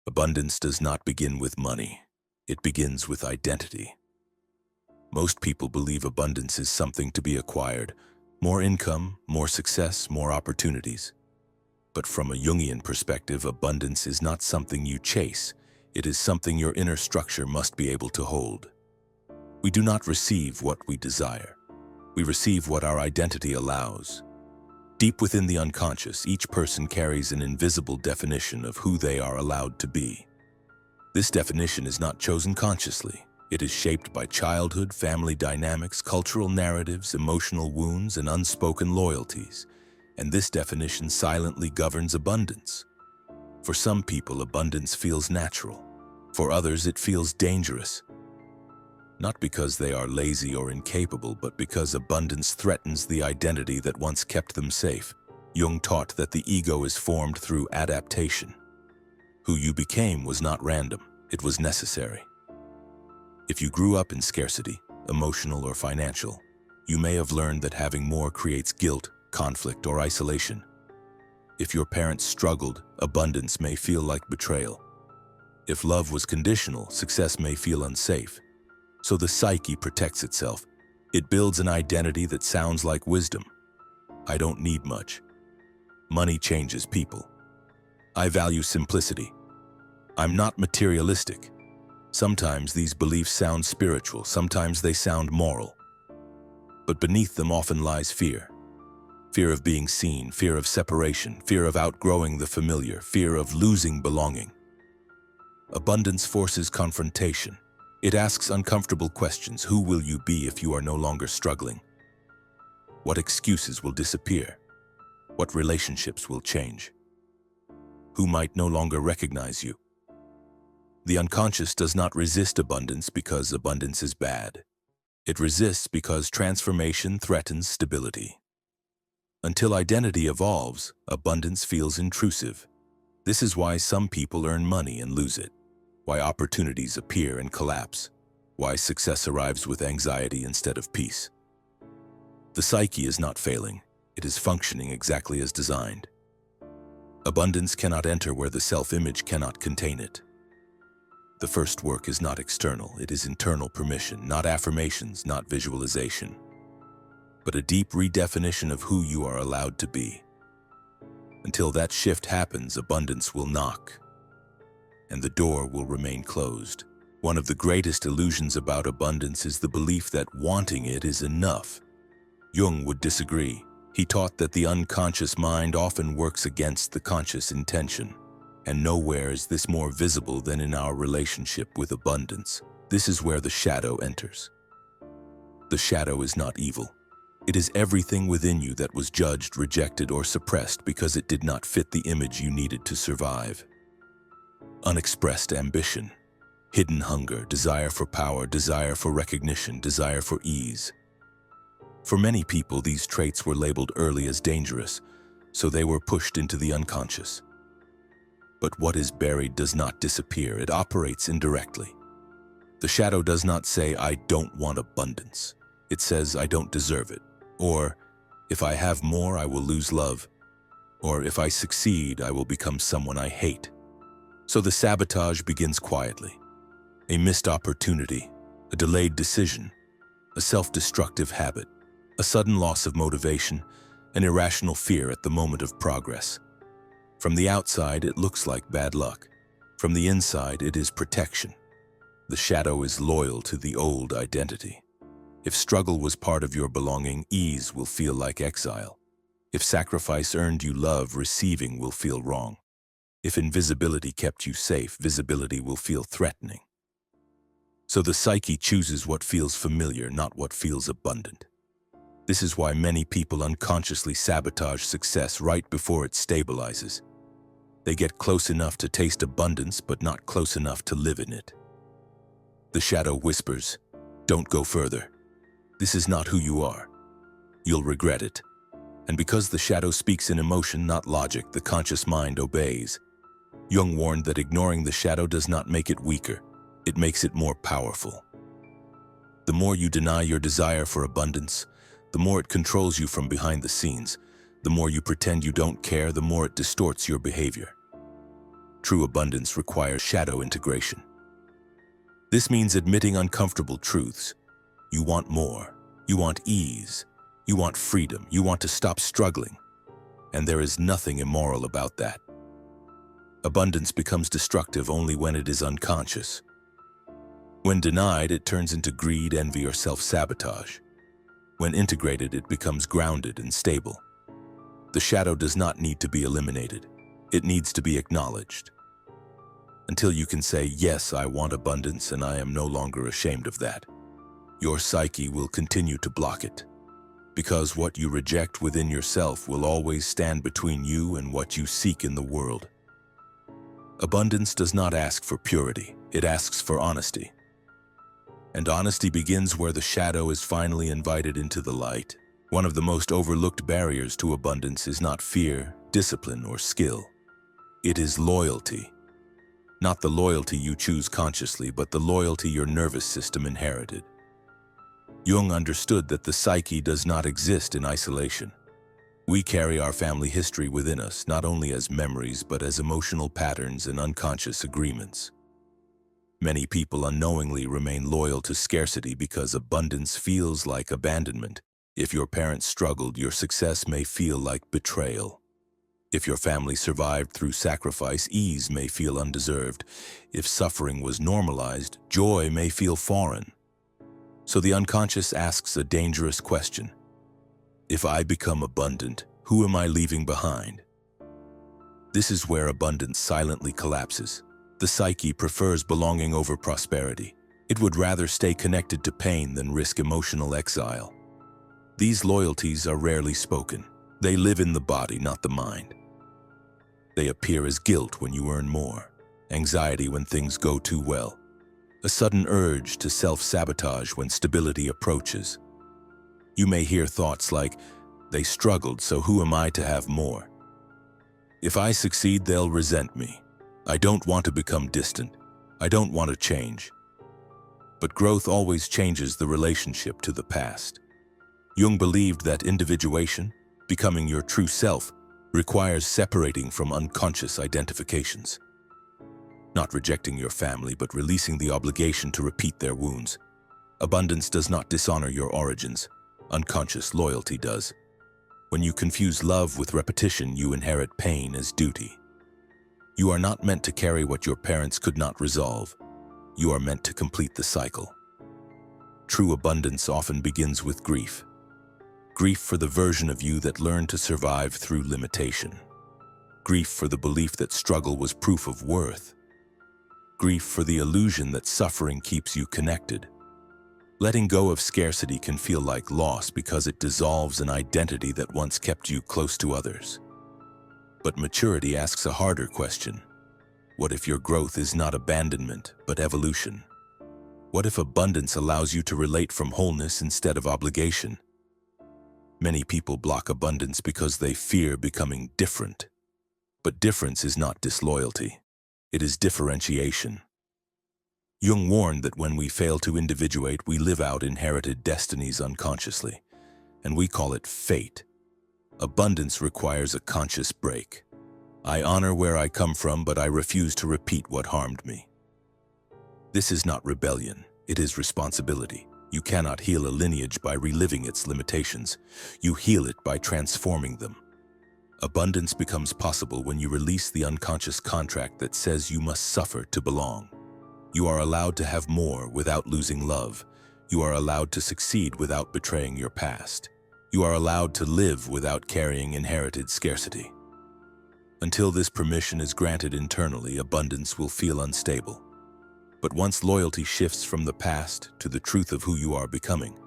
Abundance does not begin with money. It begins with identity. Most people believe abundance is something to be acquired. More income, more success, more opportunities. But from a Jungian perspective, abundance is not something you chase. It is something your inner structure must be able to hold. We do not receive what we desire. We receive what our identity allows. Deep within the unconscious, each person carries an invisible definition of who they are allowed to be. This definition is not chosen consciously. It is shaped by childhood, family dynamics, cultural narratives, emotional wounds, and unspoken loyalties. And this definition silently governs abundance. For some people, abundance feels natural. For others, it feels dangerous. Not because they are lazy or incapable, but because abundance threatens the identity that once kept them safe. Jung taught that the ego is formed through adaptation. Who you became was not random, it was necessary. If you grew up in scarcity, emotional or financial, you may have learned that having more creates guilt, conflict, or isolation. If your parents struggled, abundance may feel like betrayal. If love was conditional, success may feel unsafe. So the psyche protects itself. It builds an identity that sounds like wisdom. I don't need much. Money changes people. I value simplicity. I'm not materialistic. Sometimes these beliefs sound spiritual, sometimes they sound moral. But beneath them often lies fear. Fear of being seen, fear of separation, fear of outgrowing the familiar, fear of losing belonging. Abundance forces confrontation. It asks uncomfortable questions. Who will you be if you are no longer struggling? What excuses will disappear? What relationships will change? Who might no longer recognize you? The unconscious does not resist abundance because abundance is bad. It resists because transformation threatens stability. Until identity evolves, abundance feels intrusive. This is why some people earn money and lose it. Why opportunities appear and collapse, why success arrives with anxiety instead of peace. The psyche is not failing, it is functioning exactly as designed. Abundance cannot enter where the self-image cannot contain it. The first work is not external, it is internal permission, not affirmations, not visualization, but a deep redefinition of who you are allowed to be. Until that shift happens, abundance will knock, and the door will remain closed. One of the greatest illusions about abundance is the belief that wanting it is enough. Jung would disagree. He taught that the unconscious mind often works against the conscious intention, and nowhere is this more visible than in our relationship with abundance. This is where the shadow enters. The shadow is not evil. It is everything within you that was judged, rejected, or suppressed because it did not fit the image you needed to survive. Unexpressed ambition, hidden hunger, desire for power, desire for recognition, desire for ease. For many people, these traits were labeled early as dangerous, so they were pushed into the unconscious. But what is buried does not disappear, it operates indirectly. The shadow does not say, I don't want abundance. It says, I don't deserve it. Or, if I have more, I will lose love. Or, if I succeed, I will become someone I hate. So the sabotage begins quietly. A missed opportunity, a delayed decision, a self-destructive habit, a sudden loss of motivation, an irrational fear at the moment of progress. From the outside, it looks like bad luck. From the inside, it is protection. The shadow is loyal to the old identity. If struggle was part of your belonging, ease will feel like exile. If sacrifice earned you love, receiving will feel wrong. If invisibility kept you safe, visibility will feel threatening. So the psyche chooses what feels familiar, not what feels abundant. This is why many people unconsciously sabotage success right before it stabilizes. They get close enough to taste abundance, but not close enough to live in it. The shadow whispers, don't go further. This is not who you are. You'll regret it. And because the shadow speaks in emotion, not logic, the conscious mind obeys. Jung warned that ignoring the shadow does not make it weaker, it makes it more powerful. The more you deny your desire for abundance, the more it controls you from behind the scenes. The more you pretend you don't care, the more it distorts your behavior. True abundance requires shadow integration. This means admitting uncomfortable truths. You want more. You want ease. You want freedom. You want to stop struggling. And there is nothing immoral about that. Abundance becomes destructive only when it is unconscious. When denied, it turns into greed, envy, or self-sabotage. When integrated, it becomes grounded and stable. The shadow does not need to be eliminated. It needs to be acknowledged. Until you can say, yes, I want abundance and I am no longer ashamed of that, your psyche will continue to block it. Because what you reject within yourself will always stand between you and what you seek in the world. Abundance does not ask for purity, it asks for honesty. And honesty begins where the shadow is finally invited into the light. One of the most overlooked barriers to abundance is not fear, discipline, or skill. It is loyalty. Not the loyalty you choose consciously, but the loyalty your nervous system inherited. Jung understood that the psyche does not exist in isolation. We carry our family history within us, not only as memories, but as emotional patterns and unconscious agreements. Many people unknowingly remain loyal to scarcity because abundance feels like abandonment. If your parents struggled, your success may feel like betrayal. If your family survived through sacrifice, ease may feel undeserved. If suffering was normalized, joy may feel foreign. So the unconscious asks a dangerous question. If I become abundant, who am I leaving behind? This is where abundance silently collapses. The psyche prefers belonging over prosperity. It would rather stay connected to pain than risk emotional exile. These loyalties are rarely spoken. They live in the body, not the mind. They appear as guilt when you earn more, anxiety when things go too well, a sudden urge to self-sabotage when stability approaches. You may hear thoughts like, they struggled, so who am I to have more? If I succeed, they'll resent me. I don't want to become distant. I don't want to change. But growth always changes the relationship to the past. Jung believed that individuation, becoming your true self, requires separating from unconscious identifications. Not rejecting your family, but releasing the obligation to repeat their wounds. Abundance does not dishonor your origins. Unconscious loyalty does. When you confuse love with repetition, you inherit pain as duty. You are not meant to carry what your parents could not resolve. You are meant to complete the cycle. True abundance often begins with grief. Grief for the version of you that learned to survive through limitation. Grief for the belief that struggle was proof of worth. Grief for the illusion that suffering keeps you connected. Letting go of scarcity can feel like loss because it dissolves an identity that once kept you close to others. But maturity asks a harder question. What if your growth is not abandonment, but evolution? What if abundance allows you to relate from wholeness instead of obligation? Many people block abundance because they fear becoming different. But difference is not disloyalty. It is differentiation. Jung warned that when we fail to individuate, we live out inherited destinies unconsciously, and we call it fate. Abundance requires a conscious break. I honor where I come from, but I refuse to repeat what harmed me. This is not rebellion, it is responsibility. You cannot heal a lineage by reliving its limitations. You heal it by transforming them. Abundance becomes possible when you release the unconscious contract that says you must suffer to belong. You are allowed to have more without losing love. You are allowed to succeed without betraying your past. You are allowed to live without carrying inherited scarcity. Until this permission is granted internally, abundance will feel unstable. But once loyalty shifts from the past to the truth of who you are becoming,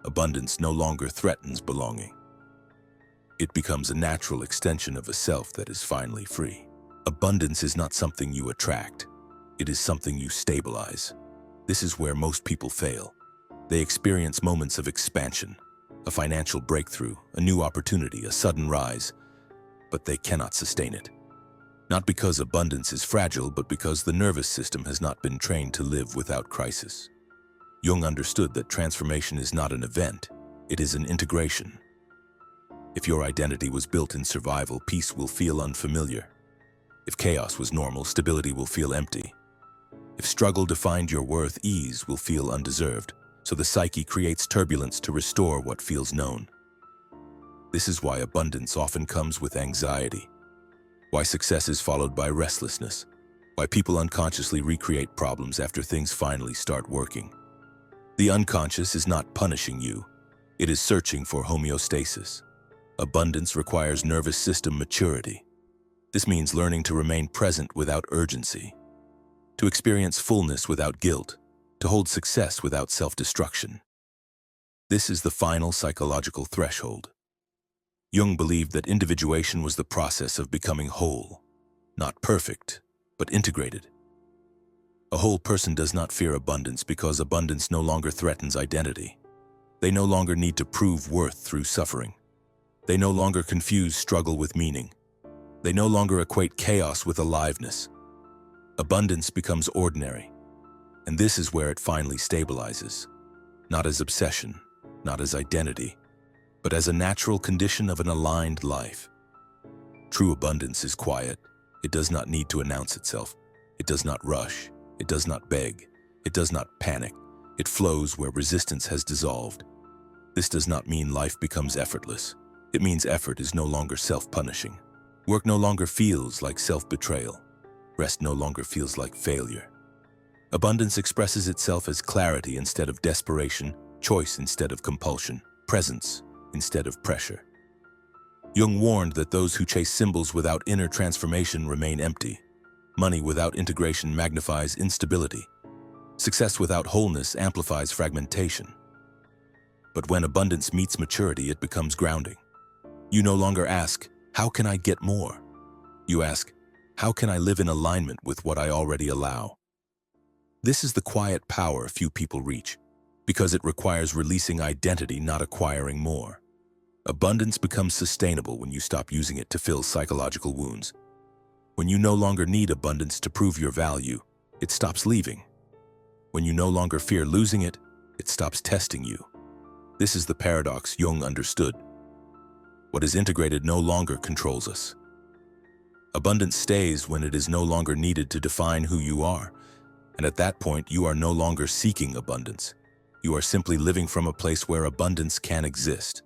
abundance no longer threatens belonging. It becomes a natural extension of a self that is finally free. Abundance is not something you attract. It is something you stabilize. This is where most people fail. They experience moments of expansion, a financial breakthrough, a new opportunity, a sudden rise, but they cannot sustain it. Not because abundance is fragile, but because the nervous system has not been trained to live without crisis. Jung understood that transformation is not an event, it is an integration. If your identity was built in survival, peace will feel unfamiliar. If chaos was normal, stability will feel empty. If struggle defined your worth, ease will feel undeserved. So the psyche creates turbulence to restore what feels known. This is why abundance often comes with anxiety, why success is followed by restlessness, why people unconsciously recreate problems after things finally start working. The unconscious is not punishing you, it is searching for homeostasis. Abundance requires nervous system maturity. This means learning to remain present without urgency, to experience fullness without guilt, to hold success without self-destruction. This is the final psychological threshold. Jung believed that individuation was the process of becoming whole, not perfect, but integrated. A whole person does not fear abundance because abundance no longer threatens identity. They no longer need to prove worth through suffering. They no longer confuse struggle with meaning. They no longer equate chaos with aliveness. Abundance becomes ordinary, and this is where it finally stabilizes, not as obsession, not as identity, but as a natural condition of an aligned life. True abundance is quiet. It does not need to announce itself. It does not rush. It does not beg. It does not panic. It flows where resistance has dissolved. This does not mean life becomes effortless. It means effort is no longer self-punishing. Work no longer feels like self-betrayal. Rest no longer feels like failure. Abundance expresses itself as clarity instead of desperation, choice instead of compulsion, presence instead of pressure. Jung warned that those who chase symbols without inner transformation remain empty. Money without integration magnifies instability. Success without wholeness amplifies fragmentation. But when abundance meets maturity, it becomes grounding. You no longer ask, "How can I get more?" You ask, "How can I live in alignment with what I already allow?" This is the quiet power few people reach, because it requires releasing identity, not acquiring more. Abundance becomes sustainable when you stop using it to fill psychological wounds. When you no longer need abundance to prove your value, it stops leaving. When you no longer fear losing it, it stops testing you. This is the paradox Jung understood. What is integrated no longer controls us. Abundance stays when it is no longer needed to define who you are, and at that point you are no longer seeking abundance. You are simply living from a place where abundance can exist.